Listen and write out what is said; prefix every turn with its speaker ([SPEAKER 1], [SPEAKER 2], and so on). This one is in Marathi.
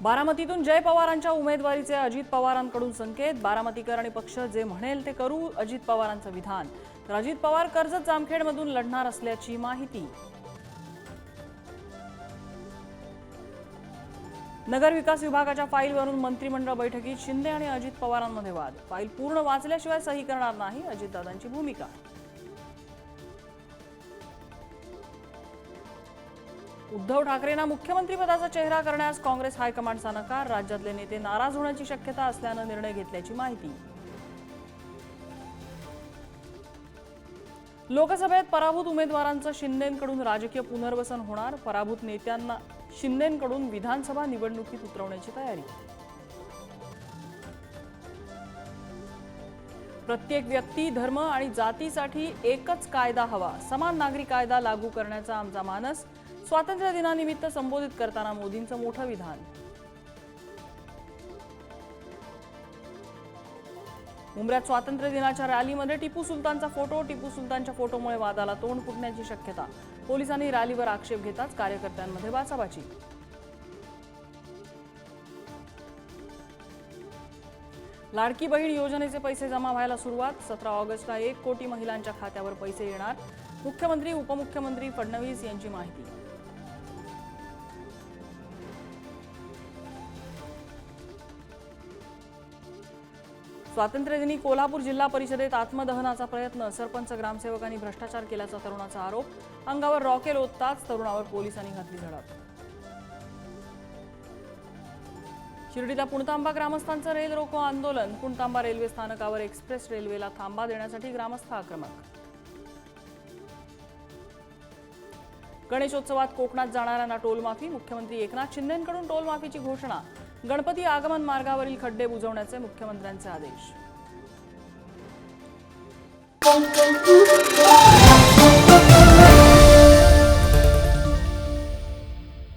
[SPEAKER 1] बारामतीतून जय पवारांच्या उमेदवारीचे अजित पवारांकडून संकेत। बारामतीकर आणि पक्ष जे म्हणेल ते करू, अजित पवारांचं विधान। तर अजित पवार कर्जत जामखेडमधून लढणार असल्याची माहिती। नगर विकास विभागाच्या फाईलवरून मंत्रिमंडळ बैठकीत शिंदे आणि अजित पवारांमध्ये वाद। फाईल पूर्ण वाचल्याशिवाय सही करणार नाही, अजितदादांची भूमिका। उद्धव ठाकरेंना मुख्यमंत्रीपदाचा चेहरा करण्यास काँग्रेस हायकमांडचा नकार। राज्यातले नेते नाराज होण्याची शक्यता असल्यानं निर्णय घेतल्याची माहिती। लोकसभेत पराभूत उमेदवारांचं शिंदेंकडून राजकीय पुनर्वसन होणार। पराभूत नेत्यांना शिंदेंकडून विधानसभा निवडणुकीत उतरवण्याची तयारी। प्रत्येक व्यक्ती, धर्म आणि जातीसाठी एकच कायदा हवा। समान नागरी कायदा लागू करण्याचा आमचा मानस। स्वातंत्र्य दिनानिमित्त संबोधित करताना मोदींचं मोठं विधान। मुंबईत स्वातंत्र्य दिनाच्या रॅलीमध्ये टिपू सुलतानचा फोटो। टिपू सुलतानच्या फोटोमुळे वादाला तोंड फुटण्याची शक्यता। पोलिसांनी रॅलीवर आक्षेप घेताच कार्यकर्त्यांमध्ये बाचाबाची। लाडकी बहीण योजनेचे पैसे जमा व्हायला सुरुवात। 17 ऑगस्टला 1 कोटी महिलांच्या खात्यावर पैसे येणार। मुख्यमंत्री उपमुख्यमंत्री फडणवीस यांची माहिती। स्वातंत्र्यदिनी कोल्हापूर जिल्हा परिषदेत आत्मदहनाचा प्रयत्न। सरपंच ग्रामसेवकांनी भ्रष्टाचार केल्याचा तरुणाचा आरोप। अंगावर रॉकेल ओतताच तरुणावर पोलिसांनी घातली झडप। शिर्डीला पुणतांबा ग्रामस्थांचं रेल रोको आंदोलन। पुणतांबा रेल्वे स्थानकावर एक्सप्रेस रेल्वेला थांबा देण्यासाठी ग्रामस्थ आक्रमक। गणेशोत्सवात कोकणात जाणाऱ्यांना टोलमाफी। मुख्यमंत्री एकनाथ शिंदेंकडून टोलमाफीची घोषणा। गणपती आगमन मार्गावरील खड्डे बुजवण्याचे मुख्यमंत्र्यांचे आदेश।